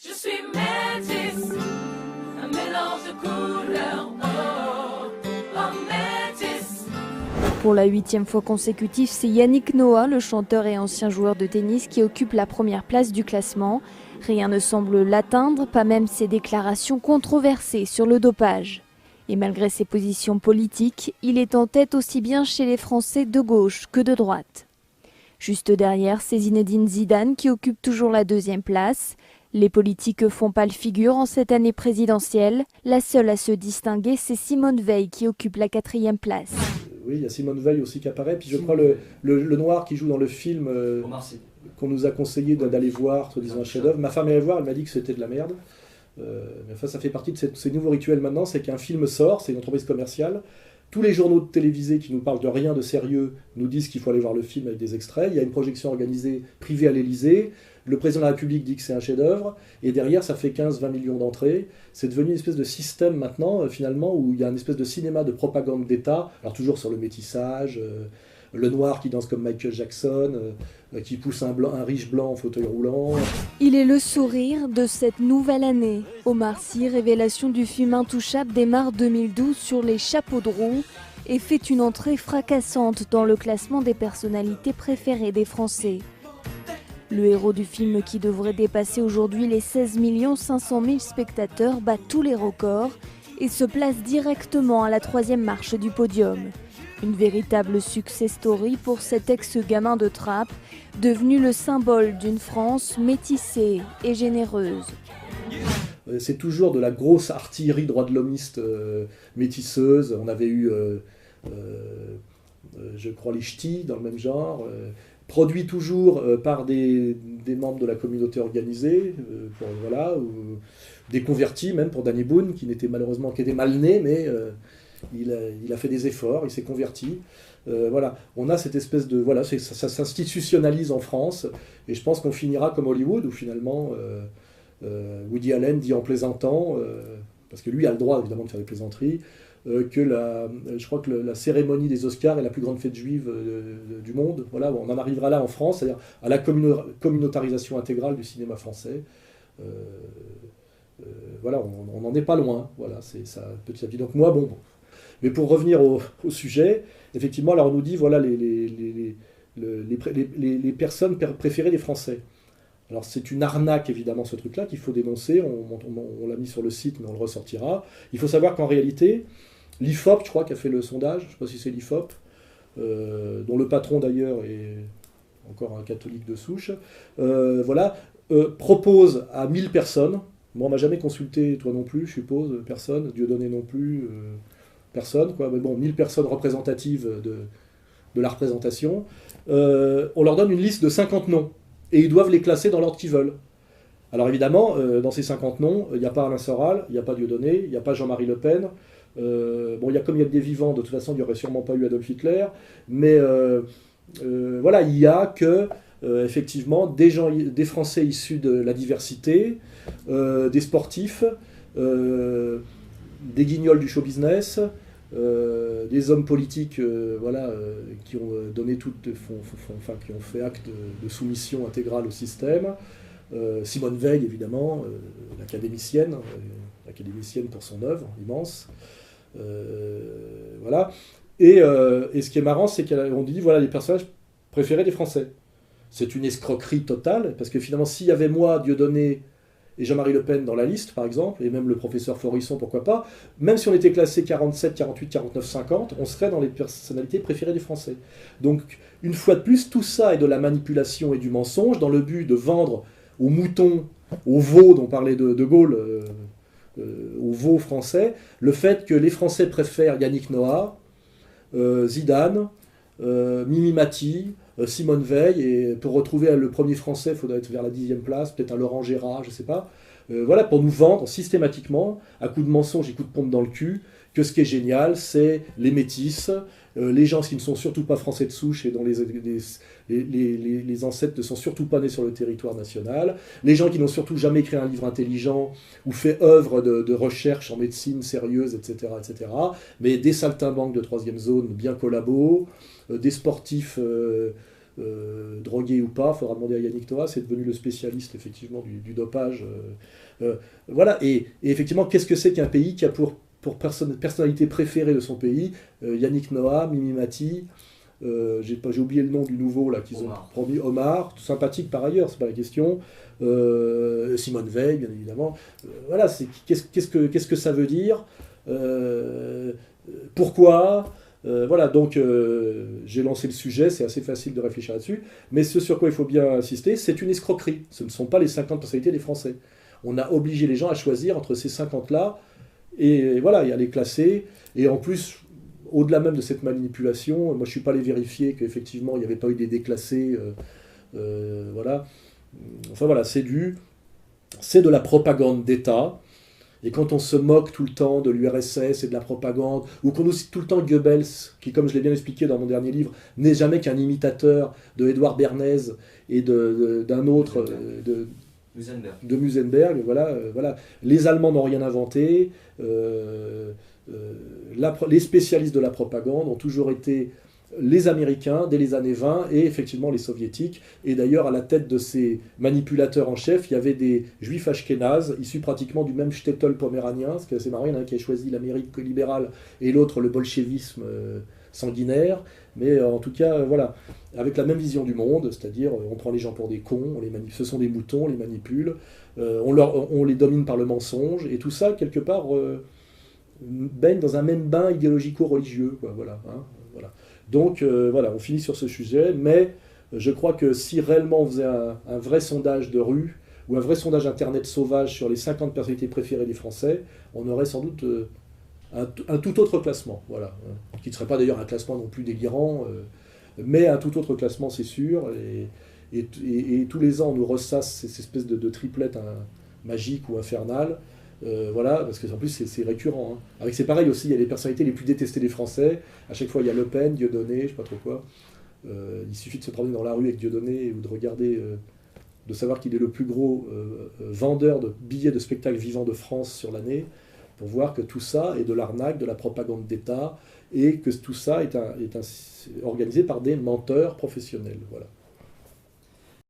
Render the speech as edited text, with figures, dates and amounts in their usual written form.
Je suis métisse, un mélange de couleurs, oh, oh métisse. Pour la 8e fois consécutive, c'est Yannick Noah, le chanteur et ancien joueur de tennis, qui occupe la première place du classement. Rien ne semble l'atteindre, pas même ses déclarations controversées sur le dopage. Et malgré ses positions politiques, il est en tête aussi bien chez les Français de gauche que de droite. Juste derrière, c'est Zinedine Zidane qui occupe toujours la 2e place. Les politiques font pâle figure en cette année présidentielle. La seule à se distinguer, c'est Simone Veil qui occupe la 4e place. Oui, il y a Simone Veil aussi qui apparaît. Puis je crois le noir qui joue dans le film qu'on nous a conseillé d'aller voir, soi-disant un chef-d'œuvre. Ma femme est allée voir, elle m'a dit que c'était de la merde. Mais enfin, ça fait partie de ces nouveaux rituels maintenant, c'est qu'un film sort, c'est une entreprise commerciale. Tous les journaux télévisés qui nous parlent de rien de sérieux nous disent qu'il faut aller voir le film avec des extraits. Il y a une projection organisée privée à l'Élysée. Le président de la République dit que c'est un chef-d'œuvre. Et derrière, ça fait 15-20 millions d'entrées. C'est devenu une espèce de système maintenant, finalement, où il y a une espèce de cinéma de propagande d'État. Alors toujours sur le métissage, le noir qui danse comme Michael Jackson, qui pousse un riche blanc en fauteuil roulant. Il est le sourire de cette nouvelle année. Omar Sy, révélation du film Intouchable, démarre 2012 sur les chapeaux de roue et fait une entrée fracassante dans le classement des personnalités préférées des Français. Le héros du film, qui devrait dépasser aujourd'hui les 16 500 000 spectateurs, bat tous les records et se place directement à la 3e marche du podium. Une véritable success story pour cet ex-gamin de Trappes, devenu le symbole d'une France métissée et généreuse. C'est toujours de la grosse artillerie droit de l'homiste métisseuse. On avait eu, je crois, les ch'tis dans le même genre, produit toujours par des membres de la communauté organisée, voilà, ou des convertis même pour Danny Boone, qui était mal né, mais il a fait des efforts, il s'est converti. Voilà, on a cette espèce de... Voilà, ça s'institutionnalise en France, et je pense qu'on finira comme Hollywood, où finalement Woody Allen dit en plaisantant, parce que lui a le droit évidemment de faire des plaisanteries, je crois que la cérémonie des Oscars est la plus grande fête juive du monde. Voilà, on en arrivera là en France, c'est-à-dire à la communautarisation intégrale du cinéma français. Voilà, on n'en est pas loin. Voilà, c'est ça petit à petit. Donc moi, bon. Mais pour revenir au sujet, effectivement, alors on nous dit voilà les personnes préférées des Français. Alors c'est une arnaque évidemment ce truc-là qu'il faut dénoncer. On l'a mis sur le site, mais on le ressortira. Il faut savoir qu'en réalité, l'IFOP, je crois, qui a fait le sondage, je ne sais pas si c'est l'IFOP, dont le patron d'ailleurs est encore un catholique de souche, propose à 1000 personnes. Bon, on m'a jamais consulté, toi non plus, je suppose, personne, Dieudonné non plus, personne, quoi. Mais bon, 1000 personnes représentatives de la représentation. On leur donne une liste de 50 noms, et ils doivent les classer dans l'ordre qu'ils veulent. Alors évidemment, dans ces 50 noms, il n'y a pas Alain Soral, il n'y a pas Dieudonné, il n'y a pas Jean-Marie Le Pen. Bon, il y a des vivants, de toute façon, il n'y aurait sûrement pas eu Adolf Hitler, mais voilà, il y a que, effectivement, des Français issus de la diversité, des sportifs, des guignols du show business, des hommes politiques qui ont donné qui ont fait acte de soumission intégrale au système. Simone Veil, évidemment, l'académicienne pour son œuvre immense. Voilà. Et ce qui est marrant, c'est qu'on dit voilà les personnages préférés des Français. C'est une escroquerie totale, parce que finalement, s'il y avait moi, Dieudonné et Jean-Marie Le Pen dans la liste, par exemple, et même le professeur Florisson, pourquoi pas, même si on était classé 47, 48, 49, 50, on serait dans les personnalités préférées des Français. Donc, une fois de plus, tout ça est de la manipulation et du mensonge, dans le but de vendre aux moutons, aux veaux dont parlait de Gaulle, aux veaux français, le fait que les Français préfèrent Yannick Noah, Zidane, Mimi Mati, Simone Veil, et pour retrouver le premier Français, il faudrait être vers la 10e place, peut-être un Laurent Gérard, je ne sais pas. Voilà, pour nous vendre systématiquement, à coups de mensonges et coups de pompe dans le cul, que ce qui est génial, c'est les métis, les gens qui ne sont surtout pas français de souche et dont les ancêtres ne sont surtout pas nés sur le territoire national, les gens qui n'ont surtout jamais écrit un livre intelligent ou fait œuvre de recherche en médecine sérieuse, etc., etc., mais des saltimbanques de 3e zone bien collabos, des sportifs drogué ou pas, il faudra demander à Yannick Noah, c'est devenu le spécialiste effectivement du dopage. Voilà, et effectivement, qu'est-ce que c'est qu'un pays qui a pour personnalité préférée de son pays Yannick Noah, Mimi Mati, j'ai oublié le nom du nouveau là qu'ils ont promis, Omar, tout sympathique par ailleurs, c'est pas la question. Simone Veil, bien évidemment. Voilà, qu'est-ce que ça veut dire, pourquoi, voilà, donc j'ai lancé le sujet, c'est assez facile de réfléchir là-dessus, mais ce sur quoi il faut bien insister, c'est une escroquerie. Ce ne sont pas les 50 personnalités des Français. On a obligé les gens à choisir entre ces 50-là, et voilà, et à les classer, et en plus, au-delà même de cette manipulation, moi je ne suis pas allé vérifier qu'effectivement il n'y avait pas eu des déclassés, voilà. Enfin voilà, c'est de la propagande d'État. Et quand on se moque tout le temps de l'URSS et de la propagande, ou qu'on nous cite tout le temps Goebbels, qui, comme je l'ai bien expliqué dans mon dernier livre, n'est jamais qu'un imitateur de Édouard Bernays et d'un autre, de Musenberg, voilà. Les Allemands n'ont rien inventé. Les spécialistes de la propagande ont toujours été les Américains dès les années 20 et effectivement les Soviétiques. Et d'ailleurs, à la tête de ces manipulateurs en chef, il y avait des juifs ashkénazes, issus pratiquement du même shtetl poméranien, parce que c'est marrant, il y en a un qui a choisi l'Amérique libérale et l'autre le bolchevisme sanguinaire. Mais en tout cas, voilà, avec la même vision du monde, c'est-à-dire on prend les gens pour des cons, ce sont des moutons, on les manipule, on les domine par le mensonge, et tout ça, quelque part, baigne dans un même bain idéologico-religieux, quoi, voilà, hein, voilà. Donc voilà, on finit sur ce sujet, mais je crois que si réellement on faisait un vrai sondage de rue, ou un vrai sondage internet sauvage sur les 50 personnalités préférées des Français, on aurait sans doute un tout autre classement, voilà, qui ne serait pas d'ailleurs un classement non plus délirant, mais un tout autre classement, c'est sûr, et tous les ans on nous ressasse ces espèces de triplettes magiques ou infernales. Voilà, parce que en plus c'est récurrent. Hein. Avec c'est pareil aussi, il y a les personnalités les plus détestées des Français. À chaque fois, il y a Le Pen, Dieudonné, je sais pas trop quoi. Il suffit de se promener dans la rue avec Dieudonné ou de regarder, de savoir qu'il est le plus gros vendeur de billets de spectacles vivants de France sur l'année, pour voir que tout ça est de l'arnaque, de la propagande d'État, et que tout ça est organisé par des menteurs professionnels. Voilà.